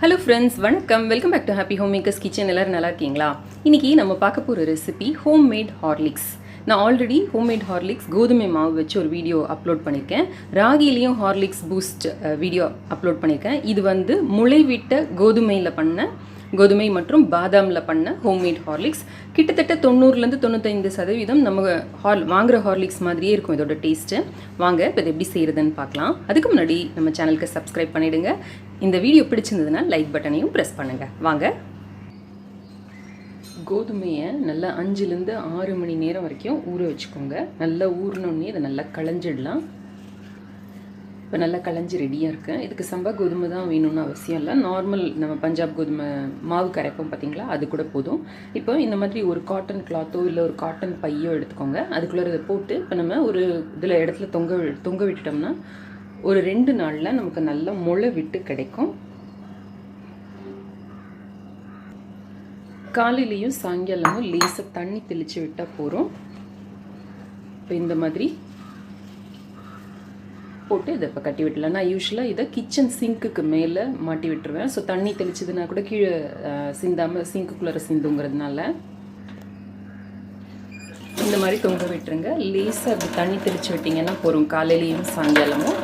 Hello friends, welcome back to Happy Homemakers Kitchen. எல்லாரும் நல்லா இருக்கீங்களா? இன்னைக்கு நம்ம பார்க்க போற ரெசிபி homemade Horlicks. நான் ஆல்ரெடி homemade Horlicks கோதுமை மாவு வச்சு ஒரு வீடியோ அப்லோட் பண்ணிருக்கேன். ராகிலையும் Horlicks பூஸ்ட் வீடியோ அப்லோட் பண்ணிருக்கேன். இது வந்து முளைவிட்ட கோதுமையில பண்ண கோதுமை மற்றும் பாதாம்ல பண்ண ஹோம்மேட் ஹார்லிக்ஸ். கிட்டத்தட்ட 90லேருந்து 95% நம்ம வாங்குற ஹார்லிக்ஸ் மாதிரியே இருக்கும் இதோட டேஸ்ட்டு. வாங்க இப்போ இது எப்படி செய்கிறதுன்னு பார்க்கலாம். அதுக்கு முன்னாடி நம்ம சேனலுக்கு சப்ஸ்கிரைப் பண்ணிவிடுங்க. இந்த வீடியோ பிடிச்சிருந்ததுன்னா லைக் பட்டனையும் ப்ரெஸ் பண்ணுங்கள். வாங்க. கோதுமையை நல்லா 5லேருந்து 6 மணி நேரம் வரைக்கும் ஊற வச்சுக்கோங்க. நல்லா ஊறினோடனே இதை நல்லா களைஞ்சிடலாம். இப்போ நல்லா களைஞ்சி ரெடியாக இருக்குது. இதுக்கு சம்பா கோதுமை தான் வேணும்னு அவசியம் இல்லை. நார்மல் நம்ம பஞ்சாப் கோதுமை மாவு கரைப்போம் பார்த்தீங்களா, அது கூட போதும். இப்போ இந்த மாதிரி ஒரு காட்டன் கிளாத்தோ இல்லை ஒரு காட்டன் பையோ எடுத்துக்கோங்க. அதுக்குள்ளே இதை போட்டு இப்போ நம்ம ஒரு இதில் இடத்துல தொங்க விட்டுட்டோம்னா ஒரு 2 நாளில் நமக்கு நல்லா முளை விட்டு கிடைக்கும். காலையிலையும் சாயங்காலமும் லேசாக தண்ணி தெளித்து விட்டால் போகிறோம். இப்போ இந்த மாதிரி போட்டு இதை இப்போ கட்டி விட்டலாம். நான் யூஸ்வலாக இதை கிச்சன் சிங்க்குக்கு மேலே மாட்டி விட்டுருவேன். ஸோ தண்ணி தெளிச்சதுன்னா கூட கீழே சிந்தாமல் சிங்க்குக்குள்ளே சிந்துங்கிறதுனால இந்த மாதிரி தொங்க விட்டுருங்க. லேசாக அப்படி தண்ணி தெளித்து விட்டிங்கன்னா போகிறோம் காலையிலையும் சாயங்காலமும்.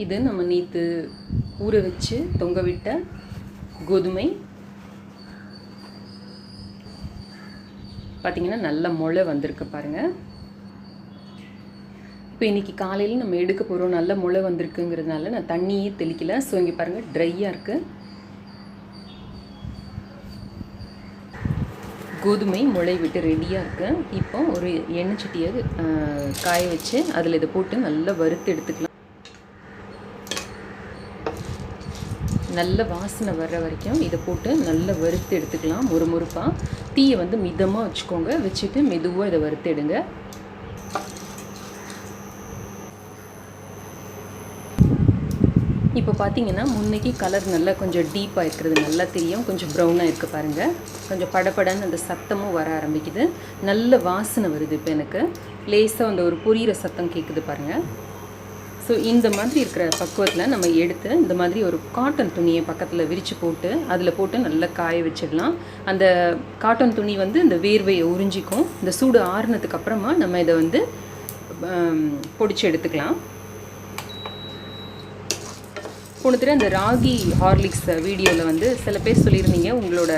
இது நம்ம நேற்று ஊற வச்சு தொங்க விட்ட கோதுமை பார்த்திங்கன்னா நல்ல முளை வந்திருக்கு பாருங்கள். இப்போ இன்றைக்கி காலையில் நம்ம எடுக்க போகிறோம். நல்ல முளை வந்திருக்குங்கிறதுனால நான் தண்ணியே தெளிக்கல. ஸோ இங்கே பாருங்கள் ட்ரையாக இருக்குது. கோதுமை முளை விட்டு ரெடியாக இருக்குது. இப்போ ஒரு எண்ணெய் சட்டியை காய வச்சு அதில் இதை போட்டு நல்லா வறுத்து எடுத்துக்கலாம். நல்ல வாசனை வர்ற வரைக்கும் இதை போட்டு நல்லா வறுத்து எடுத்துக்கலாம். ஒரு முறுப்பாக தீயை வந்து மிதமாக வச்சுக்கோங்க. வச்சுட்டு மெதுவாக இதை வறுத்து எடுங்க. இப்போ பார்த்தீங்கன்னா முன்னைக்கு கலர் நல்லா கொஞ்சம் டீப்பாக இருக்கிறது நல்லா தெரியும். கொஞ்சம் ப்ரௌனாக இருக்குது பாருங்கள். கொஞ்சம் படப்படன்னு அந்த சத்தமும் வர ஆரம்பிக்குது. நல்ல வாசனை வருது. இப்போ எனக்கு லேசாக அந்த ஒரு பொரியிற சத்தம் கேட்குது பாருங்கள். ஸோ இந்த மாதிரி இருக்கிற பக்குவத்தில் நம்ம எடுத்து இந்த மாதிரி ஒரு காட்டன் துணியை பக்கத்தில் விரித்து போட்டு அதில் போட்டு நல்லா காய வச்சிடலாம். அந்த காட்டன் துணி வந்து இந்த வேர்வையை உறிஞ்சிக்கும். இந்த சூடு ஆறுனதுக்கு அப்புறமா நம்ம இதை வந்து பொடிச்சு எடுத்துக்கலாம். போனதுல அந்த ராகி ஹார்லிக்ஸ் வீடியோவில் வந்து சில பேர் சொல்லியிருந்தீங்க உங்களோட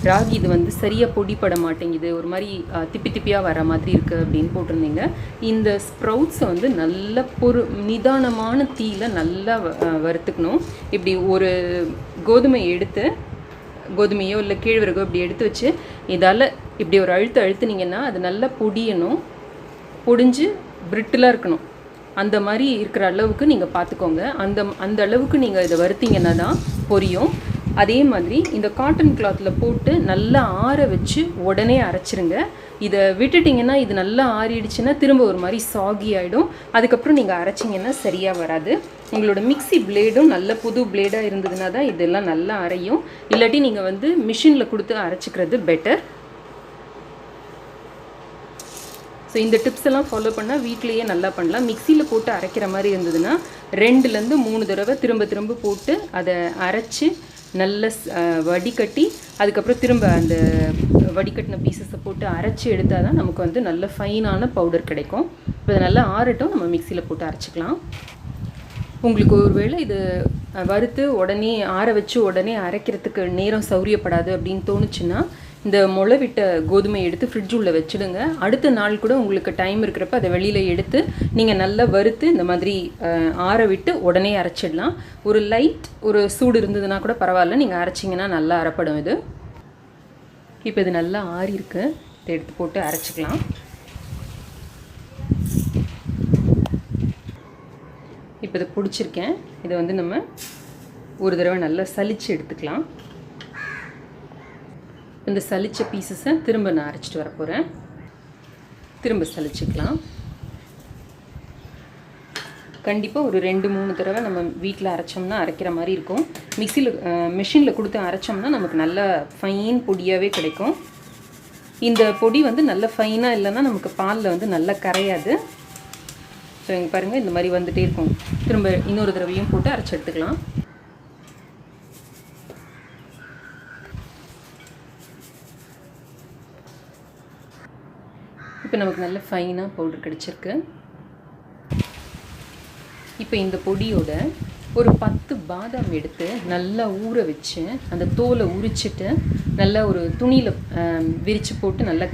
ராகி இது வந்து சரியாக பொடிப்பட மாட்டேங்குது, ஒரு மாதிரி திப்பியாக வர மாதிரி இருக்குது அப்படின்னு போட்டிருந்தீங்க. இந்த ஸ்ப்ரவுட்ஸை வந்து நல்ல நிதானமான தீயில் நல்லா வறுத்துக்கணும். இப்படி ஒரு கோதுமையோ இல்லை கேழ்வரகோ இப்படி எடுத்து வச்சு இதால் இப்படி ஒரு அழுத்தினீங்கன்னா அது நல்லா பொடிஞ்சு பிரிட்டிலாக இருக்கணும். அந்த மாதிரி இருக்கிற அளவுக்கு நீங்கள் பார்த்துக்கோங்க. அந்த அளவுக்கு நீங்கள் இதை வறுத்தீங்கன்னா தான் பொரியும். அதே மாதிரி இந்த காட்டன் கிளாத்தில் போட்டு நல்லா ஆற வச்சு உடனே அரைச்சிருங்க. இதை விட்டுட்டிங்கன்னா இது நல்லா ஆறிடுச்சுன்னா திரும்ப ஒரு மாதிரி சாகி ஆகிடும். அதுக்கப்புறம் நீங்கள் அரைச்சிங்கன்னா சரியாக வராது. உங்களோட மிக்சி பிளேடும் நல்ல புது பிளேடாக இருந்ததுன்னா தான் இதெல்லாம் நல்லா அரையும். இல்லாட்டி நீங்கள் வந்து மிஷினில் கொடுத்து அரைச்சிக்கிறது பெட்டர். ஸோ இந்த டிப்ஸ் எல்லாம் ஃபாலோ பண்ணால் வீட்லேயே நல்லா பண்ணலாம். மிக்சியில் போட்டு அரைக்கிற மாதிரி இருந்ததுன்னா 2லேருந்து 3 தடவை திரும்ப போட்டு அதை அரைச்சி நல்ல வடிகட்டி அதுக்கப்புறம் திரும்ப அந்த வடிகட்டின பீசஸை போட்டு அரைச்சி எடுத்தால் தான் நமக்கு வந்து நல்ல ஃபைனான பவுடர் கிடைக்கும். இப்போ இதை நல்லா ஆறட்டும், நம்ம மிக்சியில் போட்டு அரைச்சிக்கலாம். உங்களுக்கு ஒருவேளை இது வறுத்து உடனே ஆற வச்சு உடனே அரைக்கிறதுக்கு நேரம் சௌரியப்படாது அப்படின்னு தோணுச்சுன்னா இந்த முளை விட்ட கோதுமையை எடுத்து ஃப்ரிட்ஜ் உள்ள வச்சுடுங்க. அடுத்த நாள் கூட உங்களுக்கு டைம் இருக்கிறப்ப அதை வெளியில் எடுத்து நீங்கள் நல்லா வறுத்து இந்த மாதிரி ஆற விட்டு உடனே அரைச்சிடலாம். ஒரு சூடு இருந்ததுன்னா கூட பரவாயில்ல, நீங்கள் அரைச்சிங்கன்னா நல்லா அரைப்படும் இது. இப்போ இது நல்லா ஆறி இருக்கு. இதை எடுத்து போட்டு அரைச்சிக்கலாம். இப்போ இதை பிடிச்சிருக்கேன். இதை வந்து நம்ம ஒரு தடவை நல்லா சலிச்சு எடுத்துக்கலாம். இந்த சலிச்ச பீசஸை திரும்ப நான் அரைச்சிட்டு வர போகிறேன். திரும்ப சலிச்சுக்கலாம். கண்டிப்பாக ஒரு 2-3 தடவை நம்ம வீட்டில் அரைச்சோம்னா அரைக்கிற மாதிரி இருக்கும். மிஷினில் கொடுத்து அரைச்சோம்னா நமக்கு நல்ல ஃபைன் பொடியாகவே கிடைக்கும். இந்த பொடி வந்து நல்ல ஃபைனாக இல்லைன்னா நமக்கு பாலில் வந்து நல்லா கரையாது. ஸோ இங்கே பாருங்கள் இந்த மாதிரி வந்துகிட்டே இருக்கும். திரும்ப இன்னொரு தடவையும் போட்டு அரைச்சி எடுத்துக்கலாம். இப்போ நமக்கு நல்ல ஃபைனாக பவுடர் கிடச்சிருக்கு. இப்போ இந்த பொடியோட ஒரு 10 பாதாம் எடுத்து நல்லா ஊற வச்சு அந்த தோலை உரிச்சிட்டு நல்லா ஒரு துணியில் விரித்து போட்டு நல்லா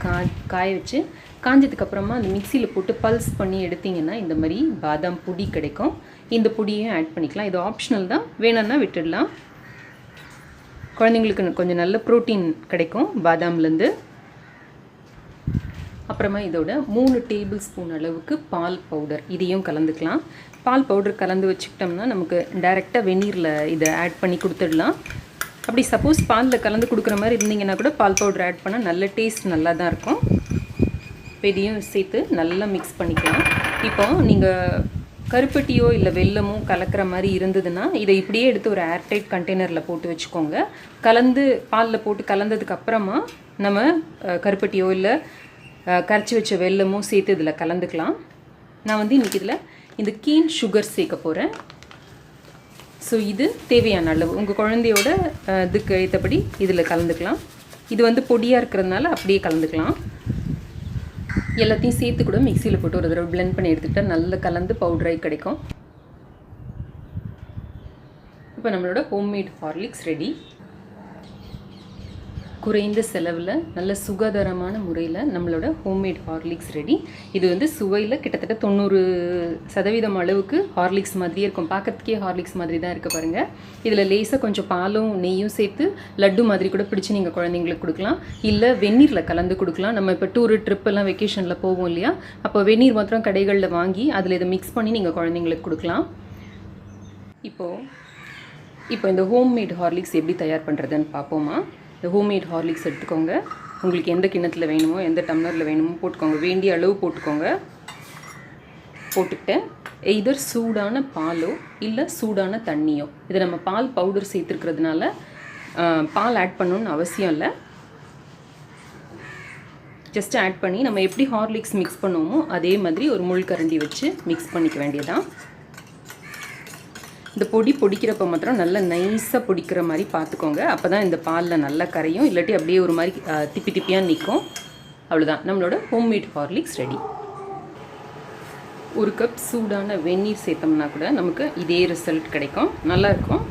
காய வச்சு காஞ்சதுக்கப்புறமா அந்த மிக்சியில் போட்டு பல்ஸ் பண்ணி எடுத்திங்கன்னா இந்த மாதிரி பாதாம் பொடி கிடைக்கும். இந்த பொடியையும் ஆட் பண்ணிக்கலாம். இது ஆப்ஷனல் தான், வேணும்னா விட்டுடலாம். குழந்தைங்களுக்கு கொஞ்சம் நல்ல ப்ரோட்டீன் கிடைக்கும் பாதாம்லேருந்து. அப்புறமா இதோட 3 டேபிள் ஸ்பூன் அளவுக்கு பால் பவுடர் இதையும் கலந்துக்கலாம். பால் பவுடர் கலந்து வச்சுக்கிட்டோம்னா நமக்கு டைரெக்டாக வெந்நீரில் இதை ஆட் பண்ணி கொடுத்துடலாம். அப்படி சப்போஸ் பாலில் கலந்து கொடுக்குற மாதிரி இருந்தீங்கன்னா கூட பால் பவுடர் ஆட் பண்ணால் நல்ல டேஸ்ட் நல்லா தான் இருக்கும். இப்போ இதையும் சேர்த்து நல்லா மிக்ஸ் பண்ணிக்கலாம். இப்போ நீங்கள் கருப்பட்டியோ இல்லை வெல்லமோ கலக்கிற மாதிரி இருந்ததுன்னா இதை இப்படியே எடுத்து ஒரு ஏர்டைட் கண்டெய்னரில் போட்டு வச்சுக்கோங்க. கலந்து பாலில் போட்டு கலந்ததுக்கப்புறமா நம்ம கருப்பட்டியோ இல்லை கரைச்சி வச்ச வெல்லமோ சேர்த்து இதில் கலந்துக்கலாம். நான் வந்து இன்றைக்கி இதில் இந்த கீன் சுகர் சேர்க்க போகிறேன். ஸோ இது தேவையான அளவு உங்கள் குழந்தையோட இதுக்கு ஏற்றபடி இதில் கலந்துக்கலாம். இது வந்து பொடியாக இருக்கிறதுனால அப்படியே கலந்துக்கலாம். எல்லாத்தையும் சேர்த்து கூட மிக்சியில் போட்டு ஒரு தடவை பிளெண்ட் பண்ணி எடுத்துக்கிட்டால் நல்ல கலந்து பவுடராகி கிடைக்கும். இப்போ நம்மளோட ஹோம்மேட் ஹார்லிக்ஸ் ரெடி. குறைந்த செலவில் நல்ல சுகாதாரமான முறையில் நம்மளோட ஹோம்மேட் ஹார்லிக்ஸ் ரெடி. இது வந்து சுவையில் கிட்டத்தட்ட 90% அளவுக்கு ஹார்லிக்ஸ் மாதிரியே இருக்கும். பார்க்கறதுக்கே ஹார்லிக்ஸ் மாதிரி தான் இருக்க பாருங்கள். இதில் லேசாக கொஞ்சம் பாலும் நெய்யும் சேர்த்து லட்டு மாதிரி கூட பிடிச்சி நீங்கள் குழந்தைங்களுக்கு கொடுக்கலாம். இல்லை வெந்நீரில் கலந்து கொடுக்கலாம். நம்ம இப்போ டூரு ட்ரிப்பெல்லாம் வெக்கேஷனில் போவோம் இல்லையா, அப்போ வெந்நீர் மாத்திரம் கடைகளில் வாங்கி அதில் இதை மிக்ஸ் பண்ணி நீங்கள் குழந்தைங்களுக்கு கொடுக்கலாம். இப்போ இந்த ஹோம்மேட் ஹார்லிக்ஸ் எப்படி தயார் பண்ணுறதுன்னு பார்ப்போமா. இந்த ஹோம்மேட் ஹார்லிக்ஸ் எடுத்துக்கோங்க. உங்களுக்கு எந்த கிண்ணத்தில் வேணுமோ எந்த டம்ளரில் வேணுமோ போட்டுக்கோங்க. வேண்டிய அளவு போட்டுக்கோங்க. போட்டுக்கிட்டு எய்தர் சூடான பாலோ இல்லை சூடான தண்ணியோ, இதை நம்ம பால் பவுடர் சேர்த்துருக்கிறதுனால பால் ஆட் பண்ணணுன்னு அவசியம் இல்லை. ஜஸ்ட் ஆட் பண்ணி நம்ம எப்படி ஹார்லிக்ஸ் மிக்ஸ் பண்ணுவோமோ அதே மாதிரி ஒரு முள்கரண்டி வச்சு மிக்ஸ் பண்ணிக்க வேண்டியதான். இந்த பொடி பொடிக்கிறப்ப மாத்திரம் நல்லா நைஸாக பொடிக்கிற மாதிரி பார்த்துக்கோங்க. அப்போ தான் இந்த பாலில் நல்லா கரையும். இல்லாட்டி அப்படியே ஒரு மாதிரி திப்பி திப்பியாக நிற்கும். அவ்வளோதான், நம்மளோட ஹோம்மேட் ஹார்லிக்ஸ் ரெடி. ஒரு கப் சூடான வெந்நீர் சேர்த்தோம்னா கூட நமக்கு இதே ரிசல்ட் கிடைக்கும். நல்லாயிருக்கும்.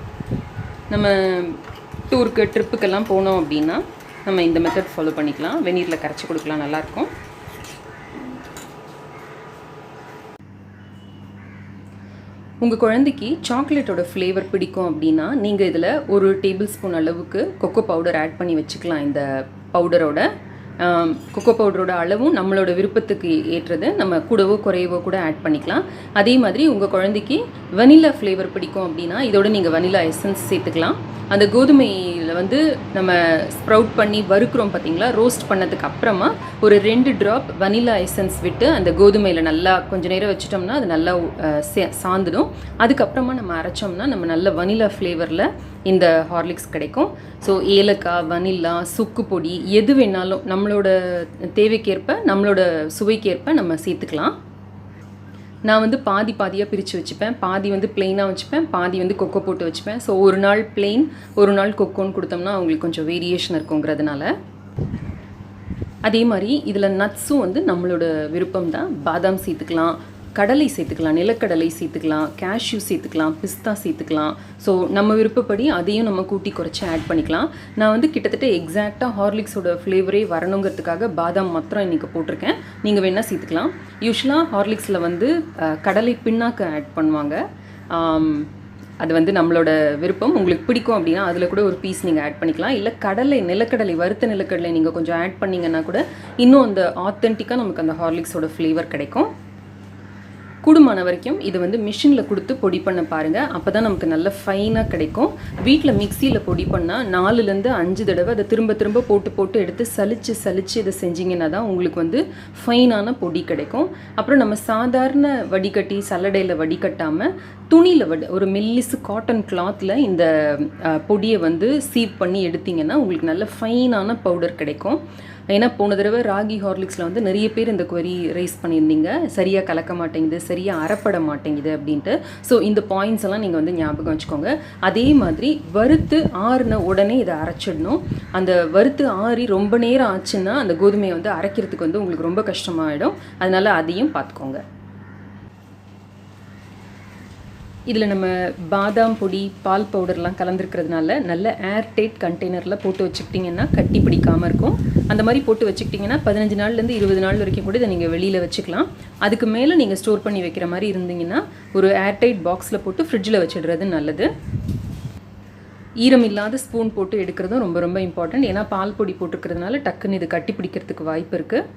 நம்ம டூருக்கு ட்ரிப்புக்கெல்லாம் போனோம் அப்படின்னா நம்ம இந்த மெத்தட் ஃபாலோ பண்ணிக்கலாம். வெந்நீரில் கரைச்சி கொடுக்கலாம், நல்லாயிருக்கும். உங்கள் குழந்தைக்கு சாக்லேட்டோட ஃப்ளேவர் பிடிக்கும் அப்படின்னா நீங்கள் இதில் ஒரு டேபிள் ஸ்பூன் அளவுக்கு கொக்கோ பவுடர் ஆட் பண்ணி வச்சுக்கலாம். இந்த பவுடரோட கொக்கோ பவுடரோட அளவும் நம்மளோட விருப்பத்துக்கு ஏற்றது. நம்ம கூடவோ குறையவோ கூட ஆட் பண்ணிக்கலாம். அதே மாதிரி உங்கள் குழந்தைக்கு வனிலா ஃப்ளேவர் பிடிக்கும் அப்படின்னா இதோட நீங்கள் வனிலா எசன்ஸ் சேர்த்துக்கலாம். அந்த கோதுமையில் வந்து நம்ம ஸ்ப்ரவுட் பண்ணி வறுக்கிறோம் பார்த்தீங்களா, ரோஸ்ட் பண்ணதுக்கு அப்புறமா ஒரு 2 ட்ராப் வனிலா எசன்ஸ் விட்டு அந்த கோதுமையில் நல்லா கொஞ்சம் நேரம் வச்சிட்டோம்னா அது நல்லா சாந்துடும். அதுக்கப்புறமா நம்ம அரைச்சோம்னா நம்ம நல்ல வனிலா ஃப்ளேவரில் இந்த ஹார்லிக்ஸ் கிடைக்கும். ஸோ ஏலக்காய், வனிலா, சுக்கு பொடி எது வேணாலும் நம்மளோட தேவைக்கேற்ப நம்மளோட சுவைக்கேற்ப நம்ம சேர்த்துக்கலாம். நான் வந்து பாதியாக பிரித்து வச்சுப்பேன். பாதி வந்து பிளெயினாக வச்சுப்பேன், பாதி வந்து கொக்கோ போட்டு வச்சுப்பேன். ஸோ ஒரு நாள் பிளெயின் ஒரு நாள் கொக்கோன்னு கொடுத்தோம்னா அவங்களுக்கு கொஞ்சம் வேரியேஷன் இருக்குங்கிறதுனால. அதே மாதிரி இதில் நட்ஸும் வந்து நம்மளோட விருப்பம் தான். பாதாம் சேர்த்துக்கலாம், கடலை சேர்த்துக்கலாம், நிலக்கடலை சேர்த்துக்கலாம், கேஷ்யூ சேர்த்துக்கலாம், பிஸ்தா சேர்த்துக்கலாம். ஸோ நம்ம விருப்பப்படி அதையும் நம்ம கூட்டி குறைச்சி ஆட் பண்ணிக்கலாம். நான் வந்து கிட்டத்தட்ட எக்ஸாக்டாக ஹார்லிக்ஸோட ஃப்ளேவரே வரணுங்கிறதுக்காக பாதாம் மாத்திரம் இன்றைக்கி போட்டிருக்கேன். நீங்கள் வேணால் சேர்த்துக்கலாம். யூஸ்வலாக ஹார்லிக்ஸில் வந்து கடலை பின்னாக்கு ஆட் பண்ணுவாங்க. அது வந்து நம்மளோட விருப்பம். உங்களுக்கு பிடிக்கும் அப்படின்னா அதில் கூட ஒரு பீஸ் நீங்கள் ஆட் பண்ணிக்கலாம். இல்லை நிலக்கடலை வறுத்த நிலக்கடலை நீங்கள் கொஞ்சம் ஆட் பண்ணிங்கன்னா கூட இன்னும் அந்த ஆத்தென்டிக்காக நமக்கு அந்த ஹார்லிக்ஸோட ஃப்ளேவர் கிடைக்கும். கூடுமான வரைக்கும் இதை வந்து மிஷினில் கொடுத்து பொடி பண்ண பாருங்கள். அப்போ தான் நமக்கு நல்ல ஃபைனாக கிடைக்கும். வீட்டில் மிக்சியில் பொடி பண்ணால் 4லேருந்து 5 தடவை அதை திரும்ப போட்டு எடுத்து சலிச்சு இதை செஞ்சிங்கன்னா தான் உங்களுக்கு வந்து ஃபைனான பொடி கிடைக்கும். அப்புறம் நம்ம சாதாரண வடிகட்டி சல்லடையில் வடிகட்டாமல் துணியில் ஒரு மெல்லிசு காட்டன் கிளாத்தில் இந்த பொடியை வந்து சீவ் பண்ணி எடுத்திங்கன்னா உங்களுக்கு நல்ல ஃபைனான பவுடர் கிடைக்கும். ஏன்னா போன தடவை ராகி ஹார்லிக்ஸில் வந்து நிறைய பேர் இந்த குவரி ரைஸ் பண்ணியிருந்தீங்க, சரியாக கலக்க மாட்டேங்குது, சரியாக அரைப்பட மாட்டேங்குது அப்படின்ட்டு. ஸோ இந்த பாயிண்ட்ஸ் எல்லாம் நீங்கள் வந்து ஞாபகம் வச்சுக்கோங்க. அதே மாதிரி வறுத்து ஆறுன உடனே இதை அரைச்சிடணும். அந்த வறுத்து ஆறி ரொம்ப நேரம் ஆச்சுன்னா அந்த கோதுமையை வந்து அரைக்கிறதுக்கு வந்து உங்களுக்கு ரொம்ப கஷ்டமாயிடும். அதனால் அதையும் பார்த்துக்கோங்க. இதில் நம்ம பாதாம் பொடி, பால் பவுடர்லாம் கலந்துருக்கிறதுனால நல்ல ஏர்டைட் கண்டெய்னரில் போட்டு வச்சுக்கிட்டிங்கன்னா கட்டி பிடிக்காமல் இருக்கும். அந்த மாதிரி போட்டு வச்சுக்கிட்டிங்கன்னா 15 நாள்லேருந்து 20 நாள் வரைக்கும் கூட இதை நீங்கள் வெளியில் வச்சுக்கலாம். அதுக்கு மேலே நீங்கள் ஸ்டோர் பண்ணி வைக்கிற மாதிரி இருந்தீங்கன்னா ஒரு ஏர்டைட் பாக்ஸில் போட்டு ஃப்ரிட்ஜில் வச்சிடுறது நல்லது. ஈரம் இல்லாத ஸ்பூன் போட்டு எடுக்கிறதும் ரொம்ப ரொம்ப இம்பார்ட்டண்ட். ஏன்னா பால் பொடி போட்டுருக்கிறதுனால டக்குன்னு இது கட்டி பிடிக்கிறதுக்கு வாய்ப்பு இருக்குது.